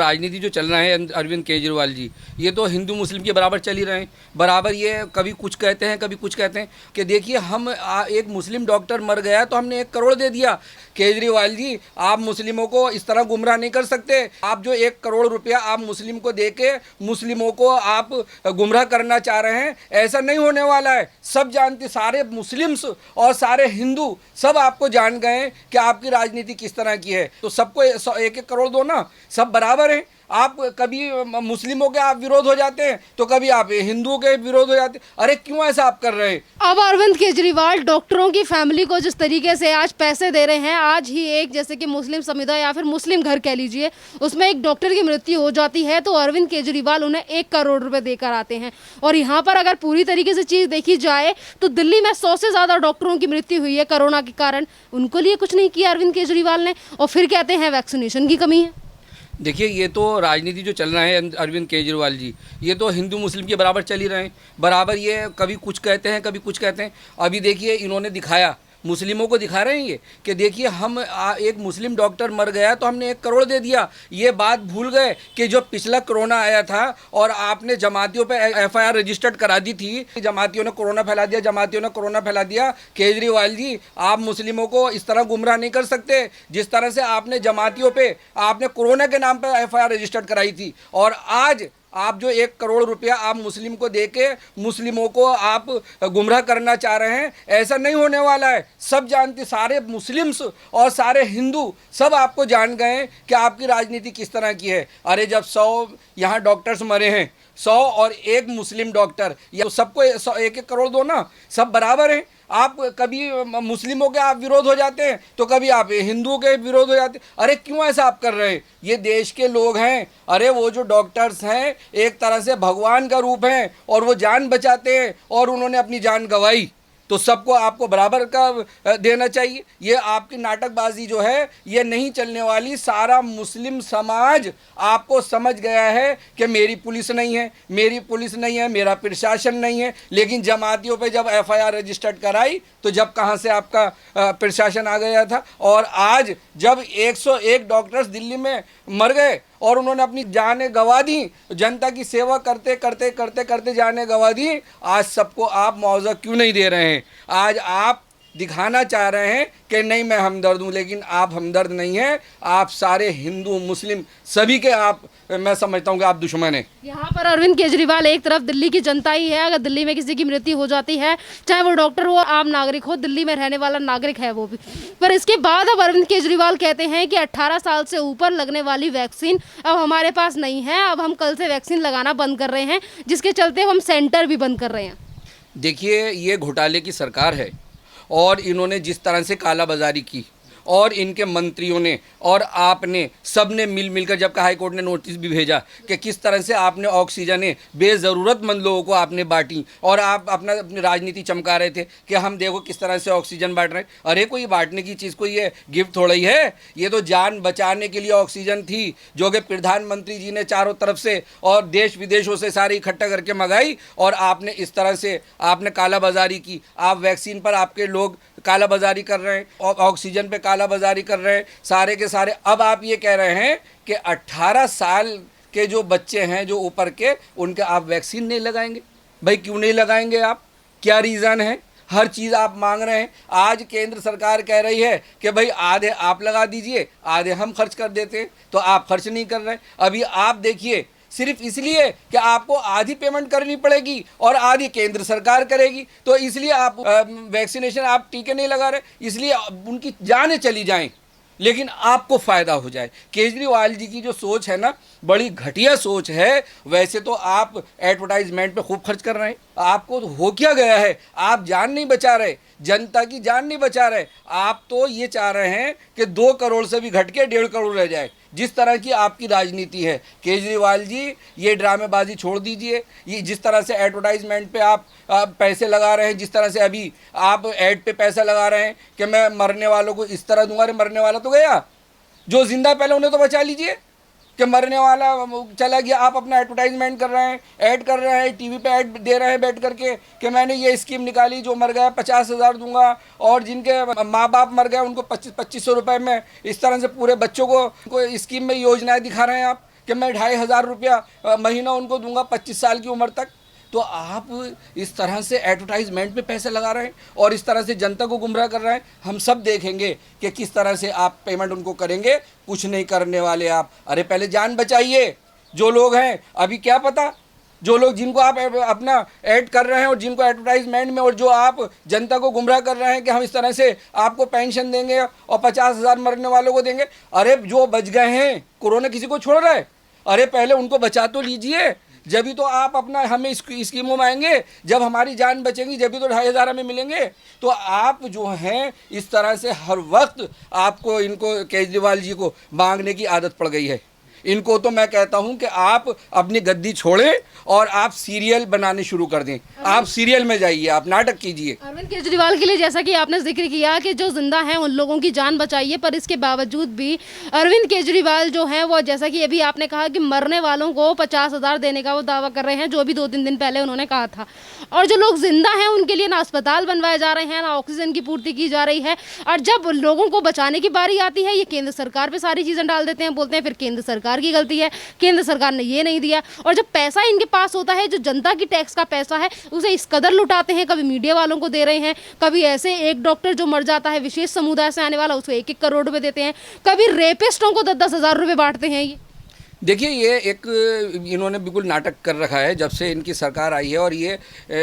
राजनीति जो चल रहा है अरविंद केजरीवाल जी, ये तो हिंदू मुस्लिम के बराबर चल ही रहे हैं। बराबर ये कभी कुछ कहते हैं, कभी कुछ कहते हैं कि देखिए हम एक मुस्लिम डॉक्टर मर गया तो हमने 1 करोड़ दे दिया। केजरीवाल जी, आप मुस्लिमों को इस तरह गुमराह नहीं कर सकते। आप जो 1 करोड़ रुपया आप मुस्लिम को दे के मुस्लिमों को आप गुमराह करना चाह रहे हैं, ऐसा नहीं होने वाला है। सब जानते, सारे मुस्लिम्स और सारे हिंदू सब आपको जान गए हैं कि आपकी राजनीति किस तरह की है। तो सबको 1-1 करोड़ दो ना, सब बराबर हैं। आप कभी मुस्लिमों के आप विरोध हो जाते हैं तो कभी आप हिंदुओं के विरोध हो जाते हैं। अरे क्यों ऐसा आप कर रहे हैं? अब अरविंद केजरीवाल डॉक्टरों की फैमिली को जिस तरीके से आज पैसे दे रहे हैं, आज ही एक जैसे कि मुस्लिम समुदाय या फिर मुस्लिम घर कह लीजिए, उसमें एक डॉक्टर की मृत्यु हो जाती है तो अरविंद केजरीवाल उन्हें 1 करोड़ रुपए देकर आते हैं। और यहाँ पर अगर पूरी तरीके से चीज़ देखी जाए तो दिल्ली में 100 से ज़्यादा डॉक्टरों की मृत्यु हुई है कोरोना के कारण। उनको लिए कुछ नहीं किया अरविंद केजरीवाल ने, और फिर कहते हैं वैक्सीनेशन की कमी है। देखिए ये तो राजनीति जो चल रहा है अरविंद केजरीवाल जी, ये तो हिंदू मुस्लिम के बराबर चल ही रहे हैं। बराबर ये कभी कुछ कहते हैं, कभी कुछ कहते हैं। अभी देखिए इन्होंने दिखाया, मुस्लिमों को दिखा रहे हैं ये कि देखिए हम एक मुस्लिम डॉक्टर मर गया तो हमने 1 करोड़ दे दिया। ये बात भूल गए कि जो पिछला कोरोना आया था और आपने जमातियों पे FIR रजिस्टर्ड करा दी थी, जमातियों ने कोरोना फैला दिया, जमातियों ने कोरोना फैला दिया। केजरीवाल जी, आप मुस्लिमों को इस तरह गुमराह नहीं कर सकते। जिस तरह से आपने जमातियों पे आपने कोरोना के नाम पर FIR रजिस्टर्ड कराई थी, और आज आप जो 1 करोड़ रुपया आप मुस्लिम को देके मुस्लिमों को आप गुमराह करना चाह रहे हैं, ऐसा नहीं होने वाला है। सब जानते, सारे मुस्लिम्स और सारे हिंदू सब आपको जान गए हैं कि आपकी राजनीति किस तरह की है। अरे जब 100 यहाँ डॉक्टर्स मरे हैं, 100 और 1 मुस्लिम डॉक्टर, या तो सबको 1-1 करोड़ दो ना, सब बराबर हैं। आप कभी मुस्लिमों के आप विरोध हो जाते हैं तो कभी आप हिंदुओं के विरोध हो जाते हैं। अरे क्यों ऐसा आप कर रहे हैं? ये देश के लोग हैं। अरे वो जो डॉक्टर्स हैं एक तरह से भगवान का रूप हैं और वो जान बचाते हैं और उन्होंने अपनी जान गंवाई, तो सबको आपको बराबर का देना चाहिए। ये आपकी नाटकबाजी जो है ये नहीं चलने वाली। सारा मुस्लिम समाज आपको समझ गया है कि मेरी पुलिस नहीं है, मेरी पुलिस नहीं है, मेरा प्रशासन नहीं है। लेकिन जमातियों पे जब FIR रजिस्टर्ड कराई तो जब कहाँ से आपका प्रशासन आ गया था। और आज जब 101 डॉक्टर्स दिल्ली में मर गए और उन्होंने अपनी जानें गंवा दी, जनता की सेवा करते करते करते करते जानें गंवा दी, आज सबको आप मुआवजा क्यों नहीं दे रहे हैं? आज आप दिखाना चाह रहे हैं कि नहीं मैं हमदर्द हूँ, लेकिन आप हमदर्द नहीं हैं। आप सारे हिंदू मुस्लिम सभी के आप, मैं समझता हूँ कि आप दुश्मन हैं। यहाँ पर अरविंद केजरीवाल एक तरफ दिल्ली की जनता ही है। अगर दिल्ली में किसी की मृत्यु हो जाती है, चाहे वो डॉक्टर हो, आम नागरिक हो, दिल्ली में रहने वाला नागरिक है वो भी, पर इसके बाद अब अरविंद केजरीवाल कहते हैं कि 18 साल से ऊपर लगने वाली वैक्सीन अब हमारे पास नहीं है। अब हम कल से वैक्सीन लगाना बंद कर रहे हैं, जिसके चलते हम सेंटर भी बंद कर रहे हैं। देखिए ये घोटाले की सरकार है और इन्होंने जिस तरह से कालाबाजारी की, और इनके मंत्रियों ने और आपने सब ने मिलकर, जबकि हाई कोर्ट ने नोटिस भी भेजा कि किस तरह से आपने ऑक्सीजनें बेज़रूरतमंद लोगों को आपने बांटी, और आप अपनी राजनीति चमका रहे थे कि हम देखो किस तरह से ऑक्सीजन बांट रहे हैं। अरे कोई बांटने की चीज़ कोई ये गिफ्ट थोड़ा ही है। ये तो जान बचाने के लिए ऑक्सीजन थी, जो कि प्रधानमंत्री जी ने चारों तरफ से और देश विदेशों से सारी इकट्ठा करके मंगाई, और आपने इस तरह से आपने कालाबाजारी की। आप वैक्सीन पर आपके लोग कालाबाजारी कर रहे हैं और ऑक्सीजन पे कालाबाजारी कर रहे हैं सारे के सारे। अब आप ये कह रहे हैं कि 18 साल के जो बच्चे हैं जो ऊपर के, उनके आप वैक्सीन नहीं लगाएंगे। भाई क्यों नहीं लगाएंगे आप? क्या रीज़न है? हर चीज़ आप मांग रहे हैं। आज केंद्र सरकार कह रही है कि भाई आधे आप लगा दीजिए, आधे हम खर्च कर देते हैं, तो आप खर्च नहीं कर रहे। अभी आप देखिए, सिर्फ इसलिए कि आपको आधी पेमेंट करनी पड़ेगी और आधी केंद्र सरकार करेगी, तो इसलिए आप वैक्सीनेशन, आप टीके नहीं लगा रहे, इसलिए उनकी जानें चली जाएं लेकिन आपको फ़ायदा हो जाए। केजरीवाल जी की जो सोच है ना, बड़ी घटिया सोच है। वैसे तो आप एडवर्टाइजमेंट पे खूब खर्च कर रहे हैं, आपको तो हो क्या गया है? आप जान नहीं बचा रहे, जनता की जान नहीं बचा रहे। आप तो ये चाह रहे हैं कि 2 करोड़ से भी घट के 1.5 करोड़ रह जाए, जिस तरह की आपकी राजनीति है। केजरीवाल जी, ये ड्रामेबाजी छोड़ दीजिए। ये जिस तरह से एडवर्टाइजमेंट पे आप पैसे लगा रहे हैं, जिस तरह से अभी आप ऐड पे पैसा लगा रहे हैं कि मैं मरने वालों को इस तरह दूंगा। अरे मरने वाला तो गया, जो जिंदा पहले उन्हें तो बचा लीजिए। कि मरने वाला चला गया, आप अपना एडवर्टाइजमेंट कर रहे हैं, ऐड कर रहे हैं, टीवी पे ऐड दे रहे हैं बैठ करके कि मैंने ये स्कीम निकाली, जो मर गया 50,000 दूंगा, और जिनके माँ बाप मर गए उनको 2500 रुपये में, इस तरह से पूरे बच्चों को स्कीम में योजनाएं दिखा रहे हैं आप। कि मैं 2,500 रुपया महीना उनको दूंगा 25 साल की उम्र तक। तो आप इस तरह से एडवर्टाइजमेंट पे पैसे लगा रहे हैं और इस तरह से जनता को गुमराह कर रहे हैं। हम सब देखेंगे कि किस तरह से आप पेमेंट उनको करेंगे। कुछ नहीं करने वाले आप। अरे पहले जान बचाइए। जो लोग हैं, अभी क्या पता, जो लोग जिनको आप अपना ऐड कर रहे हैं और जिनको एडवर्टाइजमेंट में, और जो आप जनता को गुमराह कर रहे हैं कि हम इस तरह से आपको पेंशन देंगे और 50,000 मरने वालों को देंगे। अरे जो बच गए हैं, कोरोना किसी को छोड़ रहा है? अरे पहले उनको बचा तो लीजिए, जब भी तो आप अपना हमें स्कीमों में आएंगे। जब हमारी जान बचेगी जब भी तो 2,500 हमें मिलेंगे। तो आप जो हैं इस तरह से हर वक्त आपको, इनको केजरीवाल जी को मांगने की आदत पड़ गई है। इनको तो मैं कहता हूं कि आप अपनी गद्दी छोड़ें और आप सीरियल बनाने शुरू कर दें। आप सीरियल में जाइए, आप नाटक कीजिए। अरविंद केजरीवाल के लिए जैसा कि आपने जिक्र किया कि जो जिंदा हैं उन लोगों की जान बचाइए, पर इसके बावजूद भी अरविंद केजरीवाल जो हैं वो, जैसा कि अभी आपने कहा कि मरने वालों को 50,000 देने का वो दावा कर रहे हैं, जो भी 2-3 दिन पहले उन्होंने कहा था। और जो लोग जिंदा हैं उनके लिए ना अस्पताल बनवाए जा रहे हैं, ना ऑक्सीजन की पूर्ति की जा रही है। और जब लोगों को बचाने की बारी आती है, ये केंद्र सरकार पर सारी चीज़ें डाल देते हैं, बोलते हैं फिर केंद्र सरकार की गलती है, केंद्र सरकार ने ये नहीं दिया। और जब पैसा इनके पास होता है, जो जनता की टैक्स का पैसा है, उसे इस कदर लुटाते हैं। कभी मीडिया वालों को दे रहे हैं, कभी ऐसे एक डॉक्टर जो मर जाता है विशेष समुदाय से आने वाला, उसको 1-1 करोड़ रुपए देते हैं, कभी रेपिस्टों को 10-10 हज़ार रुपए बांटते हैं। ये देखिए, ये एक इन्होंने बिल्कुल नाटक कर रखा है जब से इनकी सरकार आई है, और ये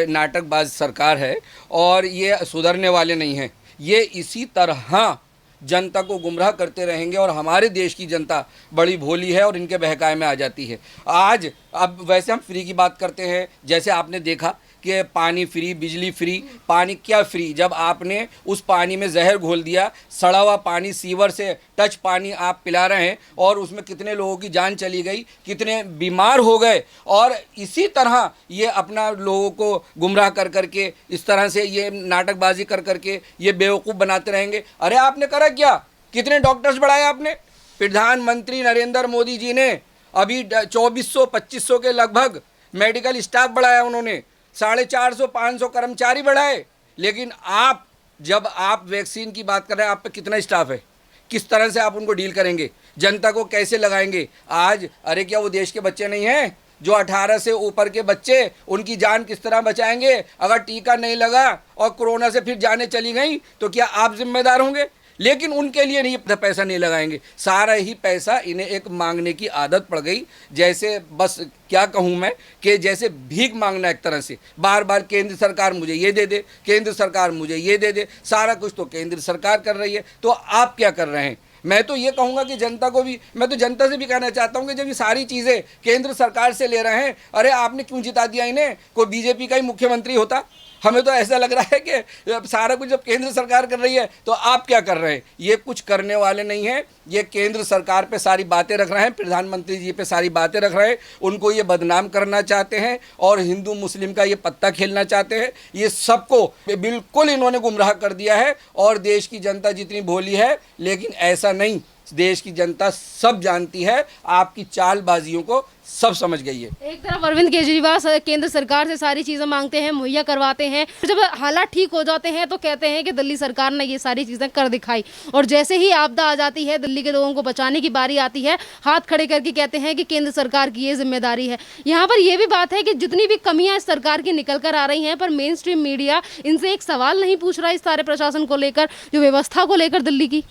नाटकबाज सरकार है और ये सुधरने वाले नहीं हैं। ये इसी तरह जनता को गुमराह करते रहेंगे और हमारे देश की जनता बड़ी भोली है और इनके बहकावे में आ जाती है। आज अब वैसे हम फ्री की बात करते हैं, जैसे आपने देखा कि पानी फ्री, बिजली फ्री। पानी क्या फ्री, जब आपने उस पानी में जहर घोल दिया। सड़ा हुआ पानी, सीवर से टच पानी आप पिला रहे हैं और उसमें कितने लोगों की जान चली गई, कितने बीमार हो गए। और इसी तरह ये अपना लोगों को गुमराह कर करके, इस तरह से ये नाटकबाजी कर करके ये बेवकूफ़ बनाते रहेंगे। अरे आपने करा क्या? कितने डॉक्टर्स बढ़ाए आपने? प्रधानमंत्री नरेंद्र मोदी जी ने अभी 2400-2500 के लगभग मेडिकल स्टाफ बढ़ाया उन्होंने, 450-500 कर्मचारी बढ़ाए। लेकिन आप, जब आप वैक्सीन की बात कर रहे हैं, आप पे कितना स्टाफ है? किस तरह से आप उनको डील करेंगे? जनता को कैसे लगाएंगे? आज अरे क्या वो देश के बच्चे नहीं हैं? जो 18 से ऊपर के बच्चे, उनकी जान किस तरह बचाएंगे? अगर टीका नहीं लगा और कोरोना से फिर जानें चली गई तो क्या आप जिम्मेदार होंगे? लेकिन उनके लिए नहीं, पैसा नहीं लगाएंगे। सारा ही पैसा इन्हें एक मांगने की आदत पड़ गई। जैसे बस क्या कहूँ मैं, कि जैसे भीख मांगना एक तरह से, बार बार केंद्र सरकार मुझे ये दे दे, केंद्र सरकार मुझे ये दे दे। सारा कुछ तो केंद्र सरकार कर रही है, तो आप क्या कर रहे हैं? मैं तो ये कहूँगा कि जनता को भी, मैं तो जनता से भी कहना चाहता हूँ कि जब ये सारी चीज़ें केंद्र सरकार से ले रहे हैं, अरे आपने क्यों जिता दिया इन्हें? कोई बीजेपी का ही मुख्यमंत्री होता। हमें तो ऐसा लग रहा है कि सारा कुछ जब केंद्र सरकार कर रही है तो आप क्या कर रहे हैं? ये कुछ करने वाले नहीं हैं। ये केंद्र सरकार पे सारी बातें रख रहे हैं, प्रधानमंत्री जी पे सारी बातें रख रहे हैं। उनको ये बदनाम करना चाहते हैं और हिंदू मुस्लिम का ये पत्ता खेलना चाहते हैं। ये सबको बिल्कुल इन्होंने गुमराह कर दिया है। और देश की जनता जितनी भोली है, लेकिन ऐसा नहीं, देश की जनता सब जानती है, आपकी चालबाजियों को सब समझ गई है। एक तरफ अरविंद केजरीवाल केंद्र सरकार से सारी चीज़ें मांगते हैं, मुहैया करवाते हैं, जब हालात ठीक हो जाते हैं तो कहते हैं कि दिल्ली सरकार ने ये सारी चीज़ें कर दिखाई। और जैसे ही आपदा आ जाती है, दिल्ली के लोगों को बचाने की बारी आती है, हाथ खड़े करके कहते हैं कि केंद्र सरकार की ये जिम्मेदारी है। यहाँ पर यह भी बात है कि जितनी भी कमियाँ इस सरकार की निकल कर आ रही हैं, पर मेन स्ट्रीम मीडिया इनसे एक सवाल नहीं पूछ रहा इस सारे प्रशासन को लेकर, जो व्यवस्था को लेकर दिल्ली की।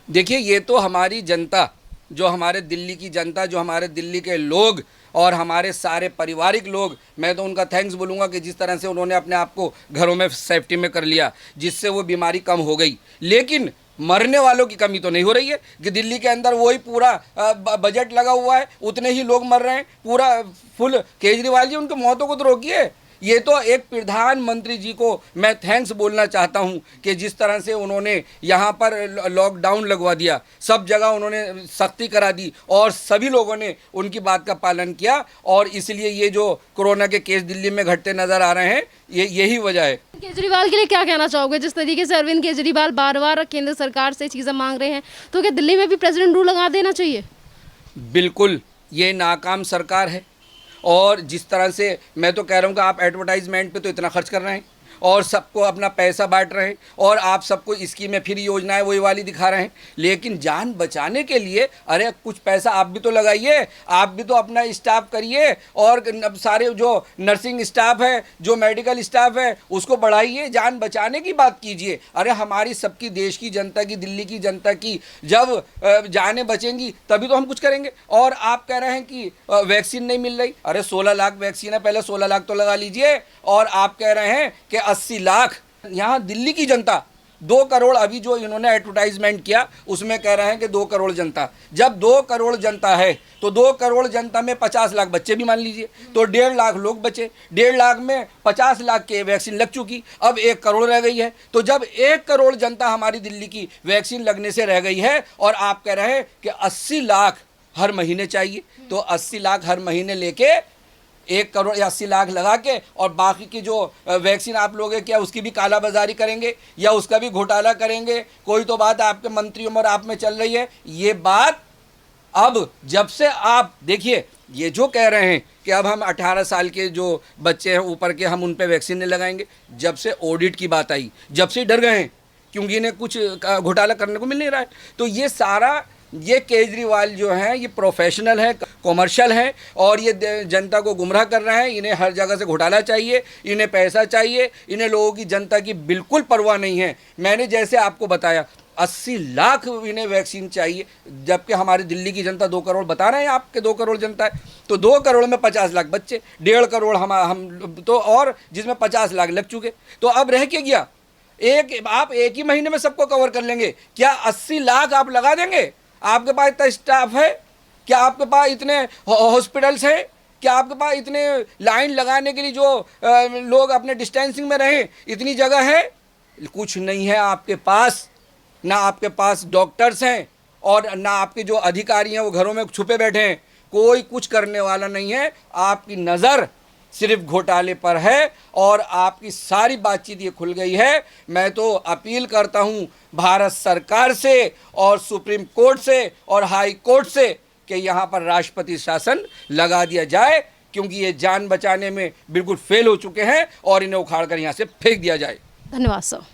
देखिए, ये तो हमारी जनता, जो हमारे दिल्ली की जनता, जो हमारे दिल्ली के लोग और हमारे सारे पारिवारिक लोग, मैं तो उनका थैंक्स बोलूँगा कि जिस तरह से उन्होंने अपने आप को घरों में सेफ्टी में कर लिया, जिससे वो बीमारी कम हो गई। लेकिन मरने वालों की कमी तो नहीं हो रही है कि दिल्ली के अंदर वही पूरा बजट लगा हुआ है, उतने ही लोग मर रहे हैं, पूरा फुल। केजरीवाल जी, उनकी मौतों को तो रोकिए। ये तो एक प्रधानमंत्री जी को मैं थैंक्स बोलना चाहता हूँ कि जिस तरह से उन्होंने यहाँ पर लॉकडाउन लगवा दिया, सब जगह उन्होंने सख्ती करा दी और सभी लोगों ने उनकी बात का पालन किया। और इसलिए ये जो कोरोना के केस दिल्ली में घटते नज़र आ रहे हैं, यही वजह है। केजरीवाल के लिए क्या कहना चाहोगे? जिस तरीके से अरविंद केजरीवाल बार बार केंद्र सरकार से चीज़ें मांग रहे हैं, तो क्या दिल्ली में भी प्रेसिडेंट रूल लगा देना चाहिए? बिल्कुल, ये नाकाम सरकार है। और जिस तरह से मैं तो कह रहा हूँ कि आप एडवर्टाइजमेंट पे तो इतना खर्च कर रहे हैं, और सबको अपना पैसा बांट रहे हैं और आप सबको स्कीमें फ्री योजनाएं वही वाली दिखा रहे हैं। लेकिन जान बचाने के लिए अरे कुछ पैसा आप भी तो लगाइए, आप भी तो अपना स्टाफ करिए और सारे जो नर्सिंग स्टाफ है, जो मेडिकल स्टाफ है, उसको बढ़ाइए, जान बचाने की बात कीजिए। अरे हमारी सबकी देश की जनता की, दिल्ली की जनता की जब जानें बचेंगी तभी तो हम कुछ करेंगे। और आप कह रहे हैं कि वैक्सीन नहीं मिल रही, अरे 16 लाख वैक्सीन है, पहले 16 लाख तो लगा लीजिए। और आप कह रहे हैं कि 80 लाख, यहाँ दिल्ली की जनता 2 करोड़, अभी जो इन्होंने एडवर्टाइजमेंट किया उसमें कह रहे हैं कि 2 करोड़ जनता, जब 2 करोड़ जनता है तो 2 करोड़ जनता में 50 लाख बच्चे भी मान लीजिए तो 1.5 लाख लोग बचे, 1.5 लाख में 50 लाख के वैक्सीन लग चुकी, अब 1 करोड़ रह गई है। तो जब 1 करोड़ जनता हमारी दिल्ली की वैक्सीन लगने से रह गई है और आप कह रहे हैं कि 80 लाख हर महीने चाहिए, तो 80 लाख हर महीने लेके 1 करोड़ या 80 लाख लगा के और बाकी की जो वैक्सीन आप लोग क्या उसकी भी कालाबाजारी करेंगे या उसका भी घोटाला करेंगे? कोई तो बात आपके मंत्रियों में और आप में चल रही है। ये बात अब जब से आप देखिए, ये जो कह रहे हैं कि अब हम 18 साल के जो बच्चे हैं ऊपर के हम उन पे वैक्सीन नहीं लगाएंगे, जब से ऑडिट की बात आई जब से डर गए हैं क्योंकि इन्हें कुछ घोटाला करने को मिल नहीं रहा है। तो ये सारा ये केजरीवाल जो हैं ये प्रोफेशनल है, कॉमर्शियल है और ये जनता को गुमराह कर रहे हैं। इन्हें हर जगह से घोटाला चाहिए, इन्हें पैसा चाहिए, इन्हें लोगों की जनता की बिल्कुल परवाह नहीं है। मैंने जैसे आपको बताया 80 लाख इन्हें वैक्सीन चाहिए, जबकि हमारी दिल्ली की जनता 2 करोड़ बता रहे हैं, आपके 2 करोड़ जनता है तो 2 करोड़ में 50 लाख बच्चे, 1.5 करोड़ हम तो और जिसमें 50 लाख लग चुके। तो अब रह के गया आप एक ही महीने में सबको कवर कर लेंगे क्या? 80 लाख आप लगा देंगे? आपके पास इतना स्टाफ है क्या? आपके पास इतने हॉस्पिटल्स हैं क्या? आपके पास इतने लाइन लगाने के लिए जो लोग अपने डिस्टेंसिंग में रहें इतनी जगह है? कुछ नहीं है आपके पास। ना आपके पास डॉक्टर्स हैं और ना आपके जो अधिकारी हैं वो घरों में छुपे बैठे हैं। कोई कुछ करने वाला नहीं है। आपकी नज़र सिर्फ घोटाले पर है और आपकी सारी बातचीत ये खुल गई है। मैं तो अपील करता हूँ भारत सरकार से और सुप्रीम कोर्ट से और हाई कोर्ट से कि यहाँ पर राष्ट्रपति शासन लगा दिया जाए, क्योंकि ये जान बचाने में बिल्कुल फेल हो चुके हैं और इन्हें उखाड़ कर यहाँ से फेंक दिया जाए। धन्यवाद सर।